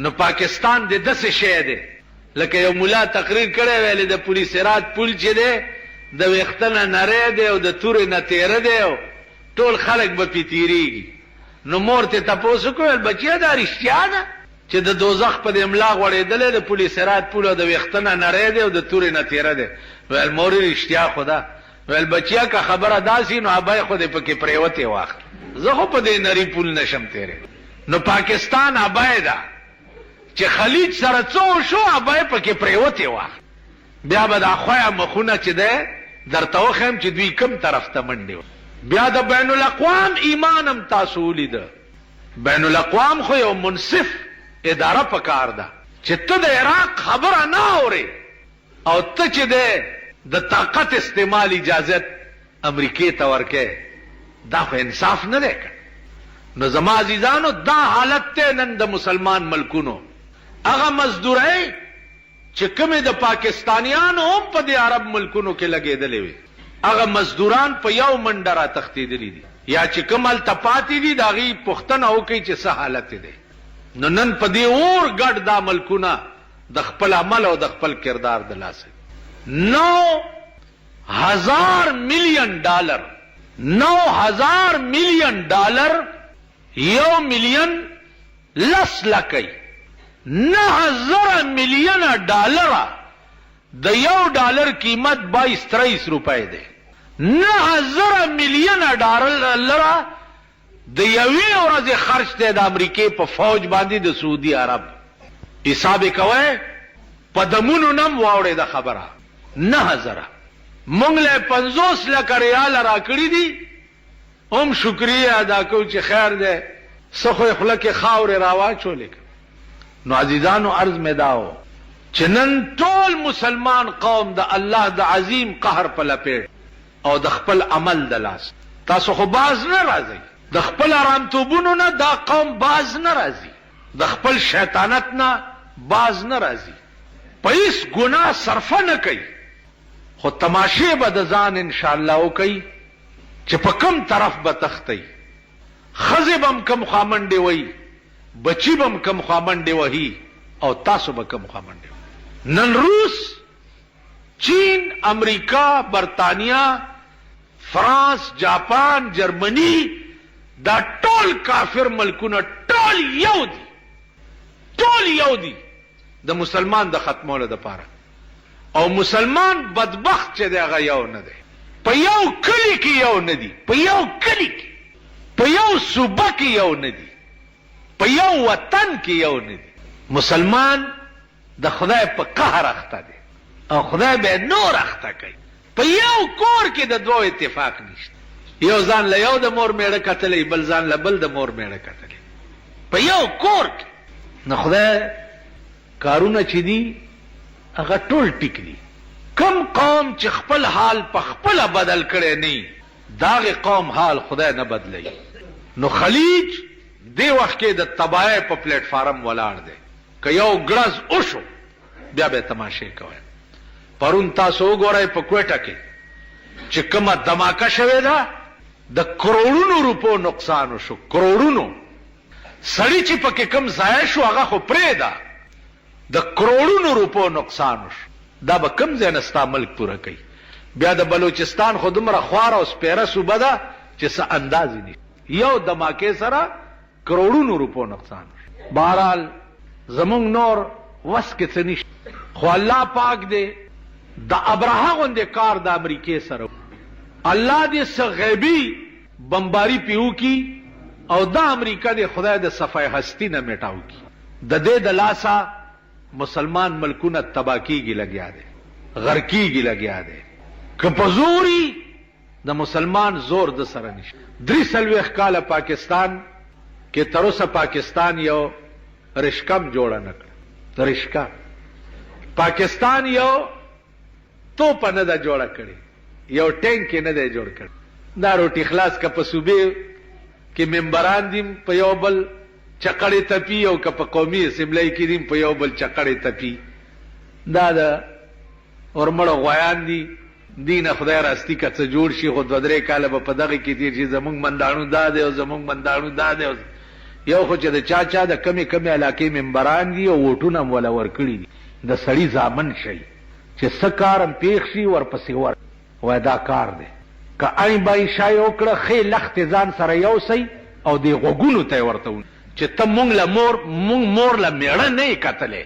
نو پاکستان د داسې شی دی لکه یو مولا تقریر کړی ویلی د پولیس راج پول چې دی د ویښته نه نری دی او د تورې نه تیره دی او ټول خلک به پې تېرېږي. نو مور ته تپوس وکړو ویل بچیه دا رښتیا ده چې د دوزخ په دې ملا غوړېدلی د پولیس راج پول او د ویښته نه نری دی او د تورې نه تیره دی؟ ویل مورې رښتیا خو ده. ویل بچیه که خبره داسې نو ابی خو دې پکې پرېوتې واخله، زه خو په دې نري پول نشم تیرې. نو پاکستان ابی ده چې خلیج سره څو شو ابی پکې پرېوتې واخله. بیا به دا خویه مخونه چې دی درته وښیم چې دوی کم طرف ته منډې و. بیا د بین الاقوام ایمان هم تاسو ولیده. بین الاقوام خو یو منصف اداره پکار ده چې ته د عراق خبره نه اورې او ته چې دی د طاقت استعمال اجازت امریکې ته ورکې، دا خو انصاف نه دی که. نو زما عزیزانو دا حالت دی نن د مسلمان ملکونو. هغه مزدورۍ چې کومې د پاکستانیانو هم په دې عرب ملکونو کې لګېدلې وي، هغه مزدوران په یو منډه را تښتېدلي دي، یا چې کوم هلته پاتې دي د هغې پوښتنه وکړئ چې څه حالت دی. نو نن په دې اور ګډ دا ملکونه د خپل عمل او د خپل کردار د لاسه 9,000 ملین ډالر 9,000 ملین ډالر 1 ملین لس لکۍ 9,000 ملین ډالر د یو ډالر قیمت 22-23 روپۍ دی. 9,000 ملین ډالر د یوې ورځې خرچ دی د امریکې په فوج باندې د سعودي عرب. حساب یې کوئ په دمونو نه م واوړېده خبره. 9,000 مونږ له 50 لکه ریاله راکړي دي، هم شکریه ادا کوو چې خیر دی څه خو یې خوله کې خاورې راواچولې. نو عزیزانو عرض مې دا و چې نن ټول مسلمان قوم د الله د عظیم قهر په لپیټ او د خپل عمل د لاس. تاسو خو باز نه راځئ د خپل ارامتوبونو نه، دا قوم باز نه راځي د خپل شیطانت نه، باز نه راځي، په هیڅ ګناه صرفه نه کوي، خو تماشې به د ځان انشاءالله وکوي چې په کم طرف به تښتئ. ښځې به م کم خامنډې وهي، بچي به م کم خامنډې وهي او تاسو به کم خامنډې وهي. نن روس، چین، امریکا، برطانیه، فرانس، جاپان، جرمنی، دا ټول کافر ملکونه ټول یو دي، ټول یو دي د مسلمان د ختمولو دپاره. او مسلمان بدبخت چې دی هغه یو نه دی، په یو کلي کې یو نه دي، په یو کلي کې، په یو صوبه کې یو نه دي، په یو وطن کې یو نه دي. مسلمان د خدای په قهر اخته دی او خدای به نور اخته کوي. په یو کور کې د دوه اتفاق نشته، یو ځان له یو د مور میړه کتلی، بل ځان له بل د مور میړه کتلی، په یو کور کې. نو خدای کارونه چې دي هغه ټول ټیک دي. کم قوم چې خپل حال په خپله بدل کړی نه، د هغې قوم حال خدای نه بدلوي. نو خلیج دې وخت کې د تباهۍ په پلیټ فارم ولاړ دی. که یو ګړز وشو بیا به تماشې کوئ. پرون تاسو وګورئ په کویټه کې چې کومه دماکه شوې ده، د کروڑونو روپو نقصان وشو، کروڑونو. سړي چې پکې کم ضایع شو هغه خو پرېږده، د کروڑونو روپو نقصان وشو. دا به کم ځای نه ستا ملک پوره کوي. بیا د بلوچستان خو دومره خواره او سپیره صوبه ده چې څه اندازې نشته، یو دماکې سره کروڑونو روپو نقصان وشو. بهرحال زمونږ نور وس کې څه نشته، خو الله پاک دی د ابرهه غوندې کار د امریکې سره، الله دې څه غیبي بمباري پې وکړي او دا امریکا دې خدای د صفحه هستی نه میټاو کړي. د دې د لاسه مسلمان ملکونه تباه کېږي لګیا دی، غرقېږي لګیا دی. که په زوري د مسلمان زور د سره نشته. 43 کاله پاکستان کې تر اوسه پاکستان یو رشکم جوړه نه کړه. رشکه پاکستان یو توپه نه ده جوړه کړې، یو ټینک نه دی جوړ کړی. دا روټي خلاص که په صوبې کې ممبران دي په یو بل چقړې تپي، او که په قومي اسمبلی کې دي په یو بل چقړې تپي. دا د ورمړو غویان دي، دي نه خدای راستی که څه جوړ شي، خو 2-3 کاله به په دغې کې تېر شي، زمونږ منداڼو دا دی او زمونږ منداڼو دا دی. یو خو چې د چا د کمی علاقې ممبران دي او ووټونه هم ولا ورکړي دي، د سړي زامن شي چې څه کارم پیښ شي ورپسې وای دا کار دی. که ای بای شای وکړه ښې لختې ځان سره یوسئ او دې غوږونو ته یې ورته ونیسئ چې ته مونږ مور له میړه نه یې کتلی،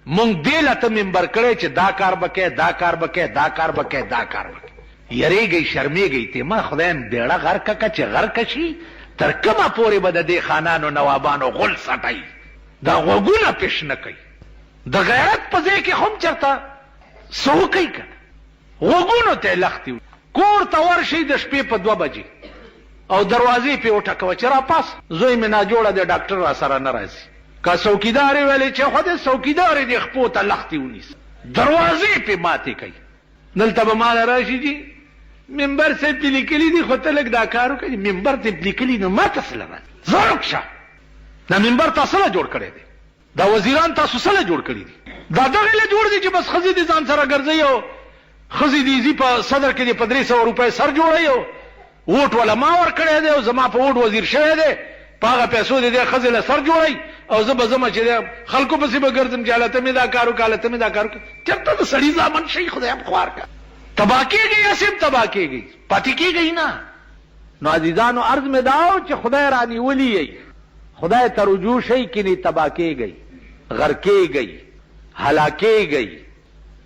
مونږ دې له ته ممبر کړی چې دا کار به کوې، دا کار به کوې، دا کار به کوې، دا کار به کوې. یریږئ شرمېږئ ته ما خدایم بیړه غرقه که چې غرقه شي تر کومه پورې به د دې خانانو نوابانو غل سټئ، دا غوږونه پېش نه کوي. د غیرت په ځای کې هم چېرته څه وکئ که غوږونو ته یې لختې کور ته ورشئ د شپې په 2 بجې او دروازې پې وټکوه چې راپاس زوی مې ناجوړه دی ډاکټر را سره نه راځي. که څوکیدار یې ویلې چې خو دې څوکیدار یې دې خپو ته لختې ونیسه، دروازې پې ماتې کوي. دلته به ماله راشي چې ممبر صاحب پې لیکلي دي خو ته لږ دا کار وکړه. ممبر ته لیکلي نو ما ته څه له راځي؟ ځه رک شه. دا ممبر تاسو له جوړ کړی دی؟ دا وزیران تاسو څه له جوړ کړي دي؟ دا دغې له جوړ دي چې بس ښځې دې ځان سره ګرځوي او ښځې دې ځي په صدر کې دې په 300 روپۍ سر جوړوي او ووټ والا ما ورکړی دی او زما په ووټ وزیر شوی دی، په هغه پیسو دې دې ښځې له سر جوړوي او زه به ځمه چې خلکو پسې به ګرځم چې هلته مې دا کار وکړه، هلته مې دا کار وکړه. چېرته د سړي زامن شئ خدایم خوار که تباه کېږئ، اسیم تباه کېږئ، پاتې کېږئ نه. نو عزیزانو عرض مې دا و چې خدای رانیولي یئ، خدای ته رجوع شئ کنی تباه کېږئ، غرقېږئ، هلاکېږئ.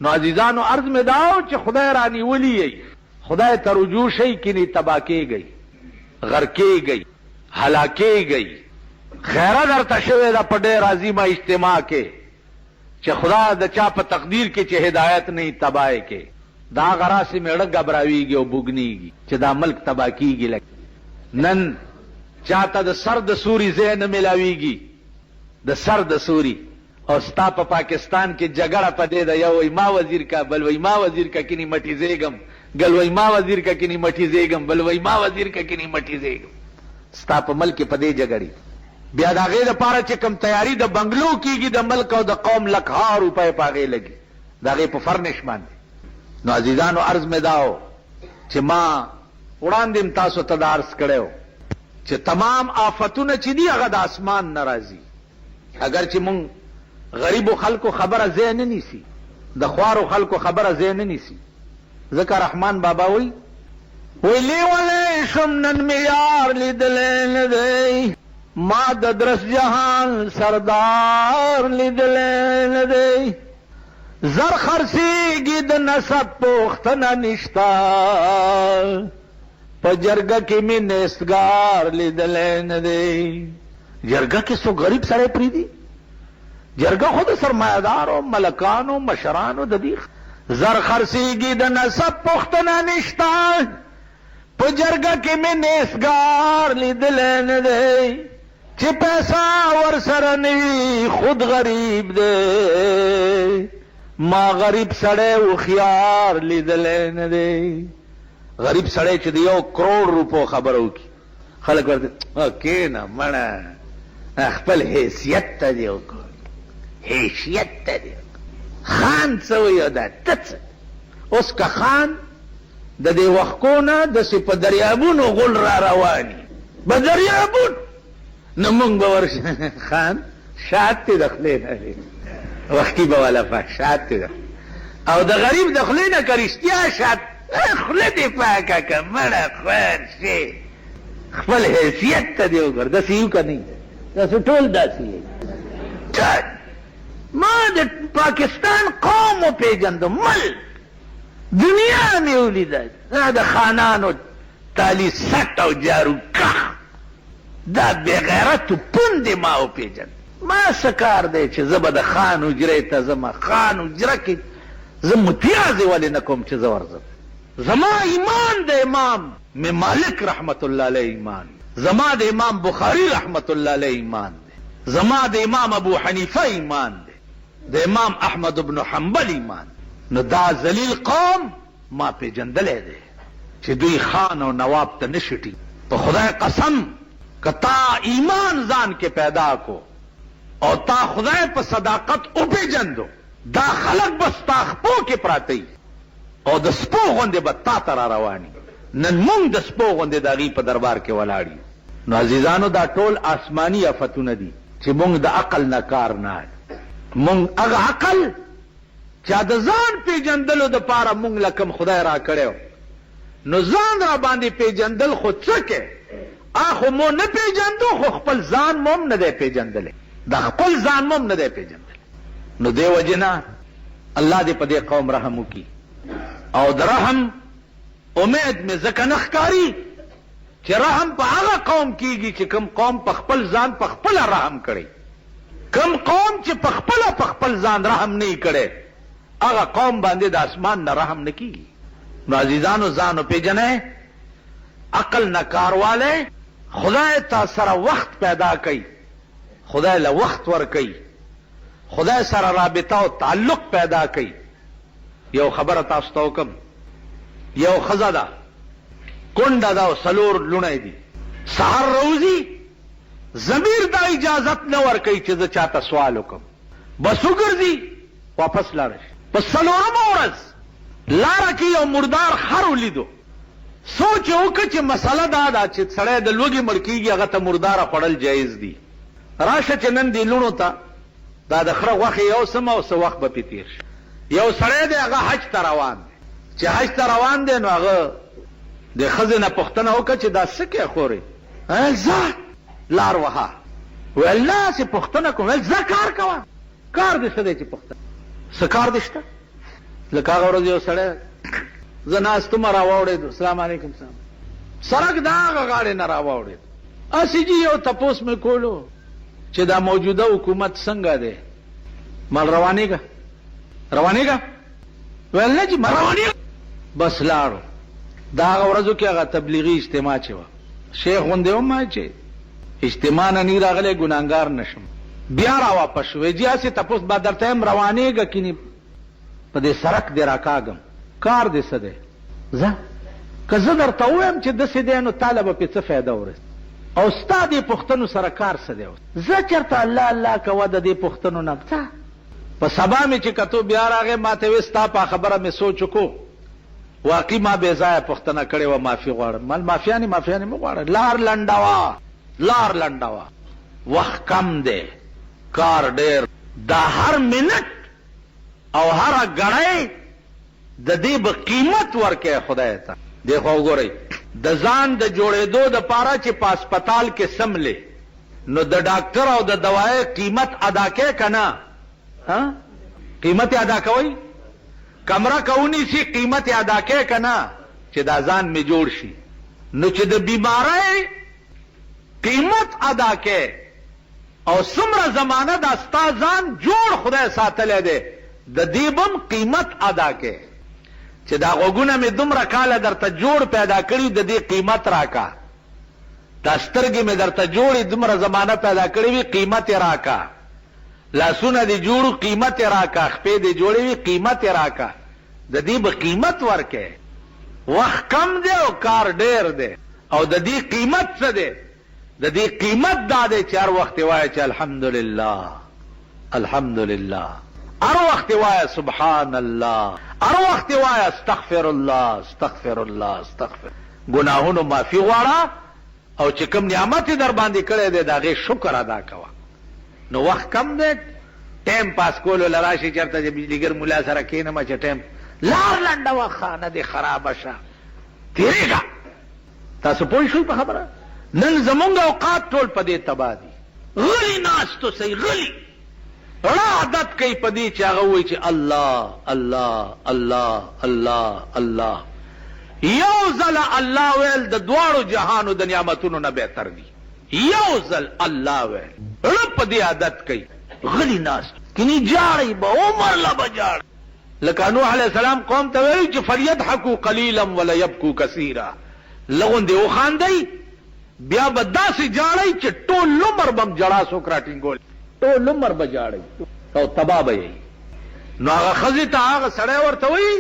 نو عزیزانو عرض مې دا و چې خدای رانیولي یئ، خدای ته رجوع شئ کنی تباه کېږئ، غرقېږئ، هلاکېږئ. خیره درته شوې ده په ډېر عظیمه اجتماع کې چې خدا د چا په تقدیر کې چې هدایت نه تباه کې دا هغه راسې میړه ګبراویږي او بوګنیږي چې دا ملک تباه کېږي. لکه نن چاته د سر د سوري ځای نه میلاویږي، د سر د سوري، او ستا په پاکستان کې جګړه په دې ده، یو وایي ما وزیر کا، بل وایي ما وزیر کا کني مټي زیږم، بل وایي ما وزیر کا کني مټي زیږم، بل وایي ما وزیر کا کني مټي زیږم. ستا په ملک په دې جګړې بیا د هغې دپاره چې کوم تیاری د بنګلو کېږي د ملک او د قوم لکها روپۍ په هغې لګي د هغې په فرنش باندې. نو عزیزانو عرض مې دا و چې ما وړاندې م تاسو ته دا عرض کړی و چې تمام آفتونه چې دي هغه د اسمان نه راځي. اگر چې مونږ غریبو خلکو خبره ځای نه نیسي، د خوارو خلکو خبره ځای نه نیسي. ځکه رحمان بابا وی لیولی شم نن مې یار لیدلی نه دی، ما د درس جهان سردار لیدلی نه دی، زر خرڅېږي د نسب پوښتنه نشته، په جرګه کې مې نیستګار لیدلی نه دی. جرګه کې څو غریب سړی پرېږدي؟ جرګه خو د سرمایهدارو ملکانو مشرانو د دې زر خرڅېږي د نسب پوښتنه نشته، په جرګه کې مې نیستګار لیدلی نه دی، چې پیسه ورسره نه وي خود غریب دی، ما غریب سړی هوښیار لیدلی نه دی. غریب سړی چې د 1 کروڑ روپو خبره وکړي خلک ورته کېنه مړه خپل حیثیت ته دې وکړه، حیثیت ته دې وکړه، خان څه وایي او دا ته څه. اوس که خان د دې وښکو نه داسې په دریابونو غول را رواني به دریابونو، نو مونږ به ورشو خان شات دې د خولې نه دی وښکي به والا شات دې او د غریب د خولې نه که رښتیا شات خوله دې پاکه که مړه خوار شي، خپل حیثیت ته دې وګوره. داسې یو که نه تاسو ټول داسې یې. ما د پاکستان قوم وپېژندم، ملک دنیا مې ولیده، دا د خانانو تالي سټ او جارو کخ، دا بېغیرتو پوندې ما وپېژند. ما څه کار دی چې زه به د خان حجرې ته ځمه، خان حجره کې زه متیازې ولې نه کوم چې زه ورځم. زما ایمان د امام مې مالک رحمت الله علیه ایمان، زما د امام بخاری رحمت الله علیه ایمان دی، زما د امام ابو حنیفه ایمان دی، د امام احمد بن حنبل ایمان. نو دا ذلیل قوم ما پیژندلی دی چې دوی خان او نواب ته نه شټي. په خدای قسم که تا ایمان ځان کې پیدا کو او تا خدای په صداقت وپېژندو، دا خلک به ستا خپو کې پراته او د سپو غوندې به تا ته را رواني. نن مونږ د سپو غوندې د هغې په دربار کې ولاړ یو. نو عزیزانو دا ټول آسمانی آفتونه دي چې مونږ د عقل نه کار نه مونږ هغه عقل چا د ځان پیژندلو د پاره مونږ لکم خدای را کړو نو ځان را باندې پیژندل خو څه کې اخو مو نه پیژندو خو خپل ځان موم نه دی پیژندل د خپل ځان موم نه دی پیژندل نو دی وجنا الله دې په دې قوم رحم وکي او د رحم امید مې ځکه نه ښکاري چې رحم په هغه قوم کیږي چې کوم قوم په خپل ځان په خپل رحم کړي کوم قوم چې په خپل ځان رحم نه کړي هغه قوم باندې د اسمان نه رحم نه کیږي نو عزیزانو ځانو پیژنئ عقل نه کارواله خدای تا سره وخت پیدا کړي خدای له وخت ور کوي خدای سره رابطه او تعلق پیدا کړي یو خبره تاسو ته وکم یو خزه ده کونډه ده او سلور لونه دي سحر روزي ضمیر دا اجازت نه ور کوي چې زه چاته سوال وکم بس وګرځي واپس لاړ شي په سلورمه ورځ لاره کې یو مردار خر ولیدو سوچ وکړه چې مسله دا ده چې سړی د لوږې مړ کېږي هغه ته مرداره خوړل جایز دي راشه چې نن دې لوڼو ته دا د خره غوښې یو سمه او څه وخت به پې تېر شي یو سړی دی هغه حج ته روان دی چې حج ته روان دی نو هغه د ښځې نه پوښتنه وکړه چې دا څه کې خورې ځه لار وها ویل نه چې پوښتنه کوم ویل ځه کار کوه کار دې څه دی چې پوښتنه څه کار دې شته لکه هغه ورځ یو سړی زه ناستومه راواوړېدو السلام علیکم سلام سړک د هغه غاړې نه راواوړېد اسې جي یو تپوس مې کولو چې دا موجوده حکومت څنګه دی مال روانېږه ویل نه چې مال روانېږه بس لاړو دا هغه ورځو کې هغه تبلیغي اجتماع چې وه شیخ غوندې وم چې اجتماع نه نی راغلی ګناهګار نشم بیا را واپس شو جي هسې تپوس به درته یم روانېږه کني په دې سړک دې راکاږم کار دې څه دی ځه که زه درته ووایم چې داسې دی نو تاله به پې څه فایده ورسي او ستا دې پوښتنو سره کار څه دی زه چېرته الله الله کوه د دې پوښتنو نه څه په سبا مې چې کتو بیا راغی ما ته وې ستا په خبره مې سوچ وکړو واقعي ما بې ځایه پوښتنه کړې وه معافي غواړم مال معافیانې مه غواړه لار لنډوه وخت کم دی کار ډېر دا هر منټ او هر غړی د دې به قیمت ورکړي خدای ته دی خو وګورئ د ځان د جوړېدو د پاره چې په هسپتال کې سملې نو د ډاکټر او د دوای قیمت ادا کوي که نه قیمت ادا کوئ کمره کونی سي قیمت ادا کوي که نه چې دا ځان مې جوړ شي نو چې د بیمارۍ قیمت ادا کوي او څومره زمانه دا ستا ځان جوړ خدای ساتلی دی د دې بم قیمت ادا کوي چې دا غوږونه مې دومره کاله درته جوړ پیدا کړي د دې قیمت راکا دا سترګې مې درته جوړې دومره زمانه پیدا کړې وي قیمت یې راکا لاسونه دې جوړو قیمت یې راکا خپې دې جوړې وي قیمت یې راکا د دې به قیمت ورکې وخت کم دی او کار ډېر دی او د دې قیمت څه دی د دې قیمت دا دی چې هر وخت وایه چې الحمدلله هر وخت وایه سبحان الله هر وخت وایه استغفر الله ګناهونو معافي غواړه او چې کوم نعمت در باندې کړی دی د هغې شکر ادا کوه نو وخت کم دی ټایم پاس کولو له راشي چېرته چې بجلیګر ملا سره کښېنمه چې ټایم لار لنډوه خانه دې خرابه شه تېرېږه تاسو پوه شوئ په خبره نن زمونږ اوقات ټول په دې تباه دي غلي ناستو صحیح غلي رڼا عادت کوي په دې چې هغه وایي چې الله یو ځله الله ویل د دواړو جهانو د نعمتونو نه بهتر دي یو ځل الله ویل رڼا په دې عادت کوي غلي ناست کني جاړئ به عمر له به جاړ لکه نوح علیه السلام قوم ته ویل چې فلیضحکوا قلیلا ولیبکوا کثیرا لغوندې وخاندئ بیا به داسې جاړئ چې ټول عمر به م جړا څوک راټینګول ټول عمر به جاړئ او تباه به یې نو هغه ښځې ته هغه سړی ورته وایي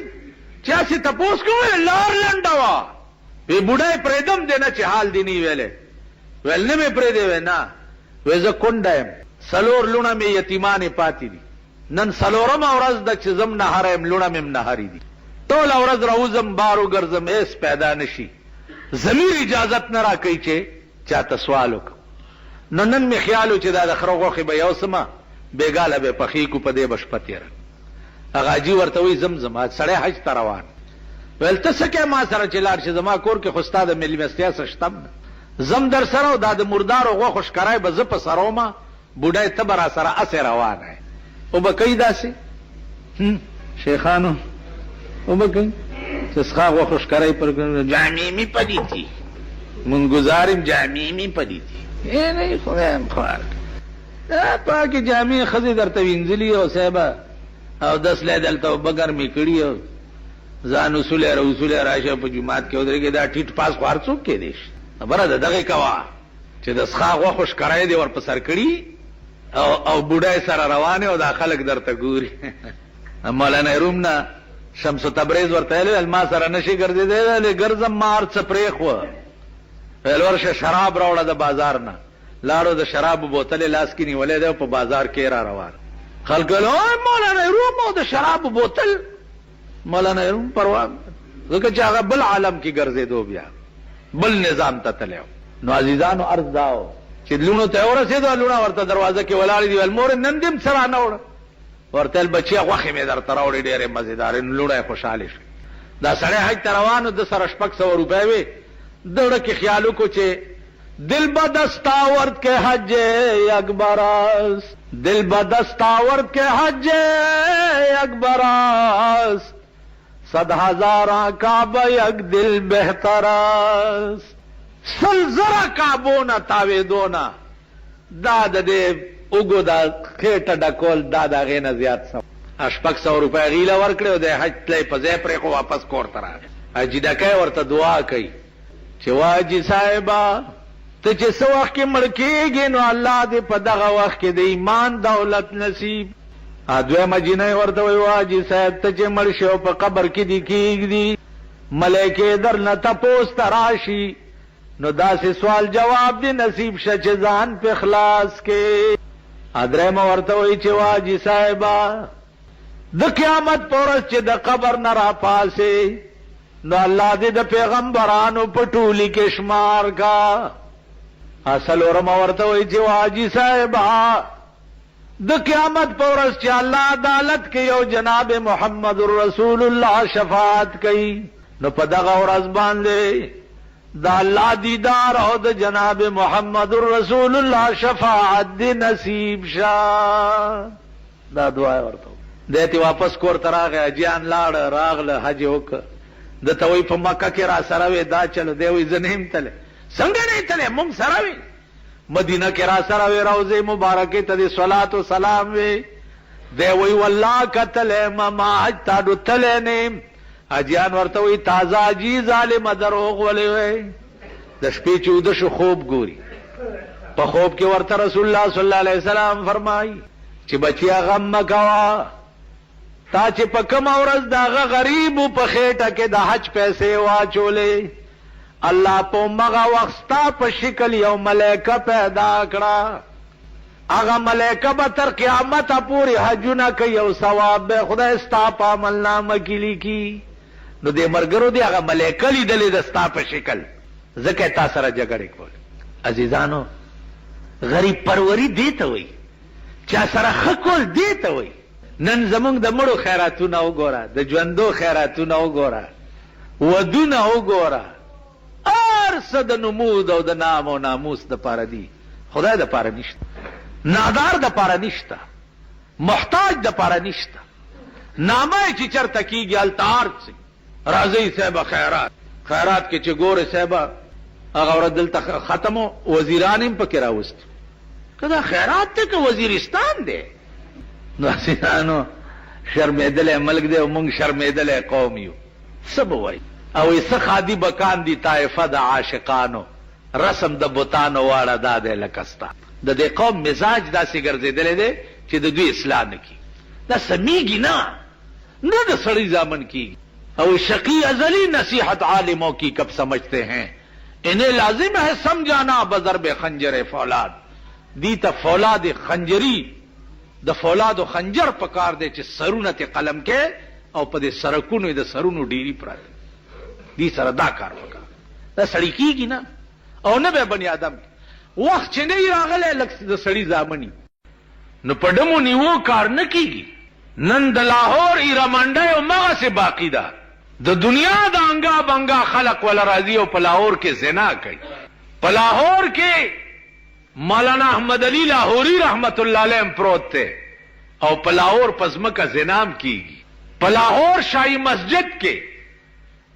چې هسې تپوس کوئ لار لنډه وه وی بوډۍ پرېږدم دی نه چې حال دې نه ویلی ویل نه مې پرېږدی وی نه وی زه کونډه یم 4 لوڼه مې یتیمانې پاتې دي نن 4مه ورځ ده چې زم نهره یم لوڼه مې نهرې دي ټوله ورځ راوځم بار وګرځم هېڅ پیدا نه شي ضمیر اجازت نه راکوي چې چاته سوال وکړ. نو نن مې خیال و چې دا د خره غوښې به یو سمه بېګاله به پخې کو، په دې به شپه تېره. هغه حاجي ورته وایي زمزم سړی حج ته روان. ویل ته څه کوې ما سره چې لاړ شي؟ زما کور کې خو ستا د مېلمستیا څه شته نه، زم در سره او دا د مردارو غوښو ښکرای به زه په سر ومه، بوډۍ ته به را سره اسې روانه یې. او به کوي داسې شیخانو، او به کوي چې سخا غوښو ښکرای پر جامې مې پدې تي مونږ گزاریم جامې مې پدې تي. نه خدایم خوار پاکې جامې ښځې درته وینځلي او صاحبه او 10 لی دلته بګر مې کړي او ځان اصوله رسوله راشه په جماعت کې ودرېږي. دا ټیټ پاس خو هر څوک کېدی شي. خبره ده دغې کوه چې د سخا غوښو ښکرای دې ور په سر کړي او بوډۍ سره روانې او دا خلک درته ګوري. مولانا روم نه شمس تبریز ورته ویل ما سره نشي ګرځېدی، ګرځم ما هر څه پرېښوه. ویل ورشه شراب راوړه د بازار نه. لاړو د شرابو بوتلې لاس کې نیولې دی او په بازار کې را روان. خلک ویل مولانا روم او د شرابو بوتل. مولانا روم پروا ځکه چې هغه بل عالم کې ګرځېدو، بیا بل نظام ته تللی. نو عزیزانو عرض دا و چې لوڼو ته ورسېدو، لوڼه ورته دروازه کې ولاړې دي. ویل مورې نن دې م څه رانه وړه؟ ورته ویل بچیه غوښې مې درته راوړې ډېرې مزېدارې. نو لوڼه یې خوشحالې شوې. دا سړی حج ته روان و، د سره 600 روپۍ وې. دړه کې خیال وکړو چې دل بدستاورد کے حج اکبراس، دل بدستاورد کے حج اکبراس، 100,000 کعبہ یک دل بہتراس. سلزره کعبونه تاویدونه دا د دې اوګو دا خېټه ډکول دا د هغې نه زیات سو. 600 روپۍ غیله ورکړې او د حج تلی په ځای پرېښو، واپس کور ته راغی. حاجي ډکی ورته دعا کوي چې واجي صاحبه ته چې څه وخت کې مړ کېږي نو الله دې په دغه وخت کې د ایمان دولت نصیب. دویمه جینۍ ورته وایي واجي صاحب ته چې مړ شي او په قبر کې دې کېږدي، ملایکې در نه تپوس ته راشي، نو داسې سوال جواب دې نصیب شه چې ځان په خلاص کې. درېیمه ورته وایي چې واجي صاحبه د قیامت په ورځ چې د قبر نه راپاسې نو الله دې د پیغمبرانو په ټولي کې شمار کا. څلورمه ورته وایي چې واجي صاحبه د قیامت په ورځ چې الله عدالت کې یو جناب محمد رسول الله شفاعت کوي نو په دغه ورځ باندې د الله دیدار او د جناب محمد رسول الله شفاعت دی نصیب شاه. دا دعا ورته دته واپس کور ته راغی. اجیان لاړ راغله حج وکړ. د ته وی په مکه کې را سره وې دا چلو دی وی زنیم تله څنګه نه تله مونږ سره وې مدینه کې را سره وې روضه مبارکه ته صلوات و سلام وې دی وی والله کتل ما حج تا دتل نه. اجیان ورته وی تازه جی ظالم دروغ ولې وې د شپې چې د شو خوب ګوري. په خوب کې ورته رسول الله صلی الله علیه وسلم فرمایي چې بچیا غم مکوا، تا چې په کوم ورځ داغه غریب په خېټه کې د حج پیسې واچولې الله په مغه وخت په شکل یو ملائکه پیدا کړه. هغه ملائکه به تر قیامت پورې حجونه کوي او ثواب به خدای ستا په عمل نامه کې لیکي. نو دې مرګرو دې هغه ملائکه لیدلې د ستا په شکل، ځکه تا سره جګړې کول. عزیزانو غریب پروری دې ته وایي، چا سره ښه کول دې ته وایي. نن زمونږ د مړو خیراتونه وګوره، د ژوندو خیراتونه وګوره، ودونه وګوره، هر څه د نمود او د نام او ناموس د پاره دي، خدای د پاره نشته، نادار د پاره نشته، محتاج د پاره نشته. نامه چې چرته کېږي هلته هر څه راځئ صاحبه خیرات. خیرات کې چې ګورې صاحبه هغه ورځ دلته ختم و وزیران هم پکې راوست. که دا خیرات دی که وزیرستان دی؟ نو عزیزانو شرمېدلی ملک دی او موږ شرمېدلی قوم یو. څه به وایي او څه خادي بکان دي طایفه د عاشقانو، رسم د بوتانو واړه دا دی لکه ستا. د دې قوم مزاج داسې ګرځېدلی دی چې د دوی اصلاح نه کېږي. دا سمیږي نه د سړی زامن کېږي. او شقی ازلی نصیحت عالموں کی کب سمجھتے ہیں، انہیں لازم ہے سمجھانا بضرب خنجر فولاد. دی تا فولاد خنجری د فولاد و خنجر پکار دے چې سرونه ته قلم کې او په دې سرکونو د سرونو ډیری پراته دی سره دا کار وکړه. دا سړی کېږي نه. او نه به بنی آدم وخت چې نه راغلی لکه د سړي زامني نو په ډمو نیو کار نه کیږي. نن د لاهور ایرمنډه او مغه باقی ده. د دنیا د انګا بنګا خلق ولا راضي او په لاهور کې زنا کوي. په لاهور کې مولانا احمد علی لاهوری رحمت الله علیه پروت ته او په لاهور پزمکه زنام کیږي. په لاهور شاهي مسجد کې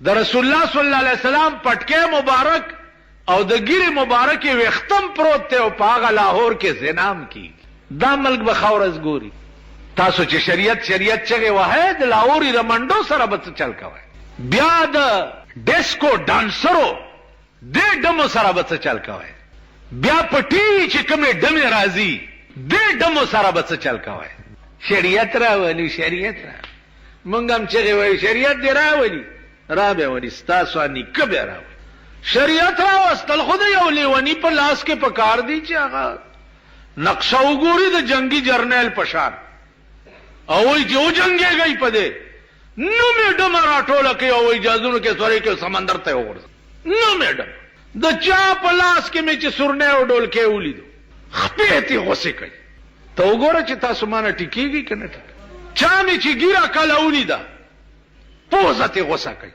د رسول الله صلی الله علیه وسلم پټکه مبارک او د ګیره مبارک وختم پروت ته او په هغه لاهور کې زنام کیږي. دا ملک به خورز ګوري. تاسو چې شریعت چغه وه د لاهوري رمنډو سره به چل کوي. بیا د ډیسکو ډانسرو د ډمو سره به چل کوي. بیا پټي چې کومه ډمه راځي د ډمو سره به چل کوي. شریعت راولي شریعت را مونږ هم چغه وای شریعت دی راولي را به ونی تاسو اني کبه راولي. شریعت راوستل خو د یو لیونی په لاس کې پکار دی چې هغه نقشه وګوري د جنگي جرنیل پشان او وی جو جنگي گئی پدې نو میډم راټوله کې او اجازهونو کې سوري کې سمندر ته وګورځ. نو میډم د چا په لاس کې مې چې سورنه او ډول کې ولیدو خپې ته غوسه کوي. ته وګوره چې تاسو مانه ټیکيږي کنه ټیک. چا مې چې ګیره کله ولیدا پوزه ته غوسه کوي.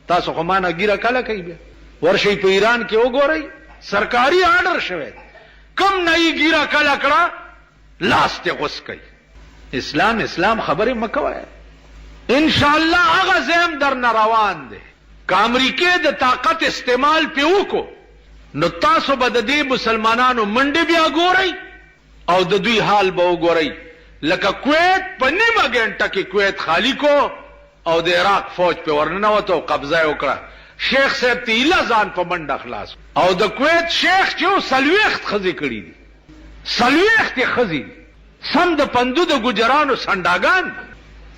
تاسو خو مانه ګیره کله کوي. بیا ورشي په ایران کې وګورئ سرکاري آرډر شوی کم نه یې ګیره کله کړه لاس ته غوس کوي. اسلام خبره مکوه. ان شاء الله هغه زم در روان دي. که امریکای د طاقت استعمال پیوکو نو تاسو به د دې مسلمانانو منډه بیا ګورئ او د دوی حال به وګورئ. لکه کویت په نیمه غنټه کې کویت خالی کو او د عراق فوج په ورننوته او قبضه وکړه. شیخ صاحب تیلا ځان په منډه خلاص او د کویت شیخ چې سلويخت خزي کړی دي سلويخت خزي سم د پندو د ګجرانو سنداګان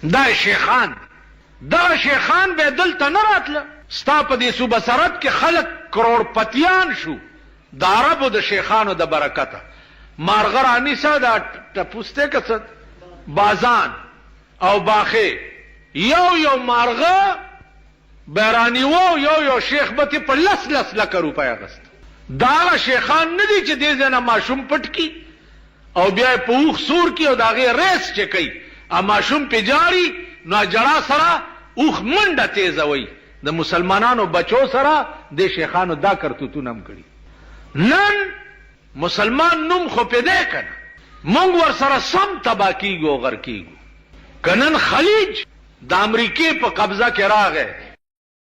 دا شیخان دا شیخان به دلته نه راتله. ستا په دې صوبه سرحد کې خلک کروڑپتیان شو د عربو د شیخانو د برکته. مارغرانی سا دا ټپوسته کڅ بازان او باخه یو مارغه بیرانی وو یو شیخ به په لس لک روپیا غست. دا شیخان نه دي چې دې ځنه ماشوم پټ کی او بیا په اوخ سور کی او داغه ریس چې کوي ا ماشوم په جاری نو جړه سره اوخ منډه تیزوي. د مسلمانانو بچو سره د شیخانو دا کرتوتونه هم کړی. نن مسلمان نوم خو پیدا کړه مونږ ور سره سم تبا کیږو غر کیږو. کنن خلیج د امریکای په قبضه کې راغی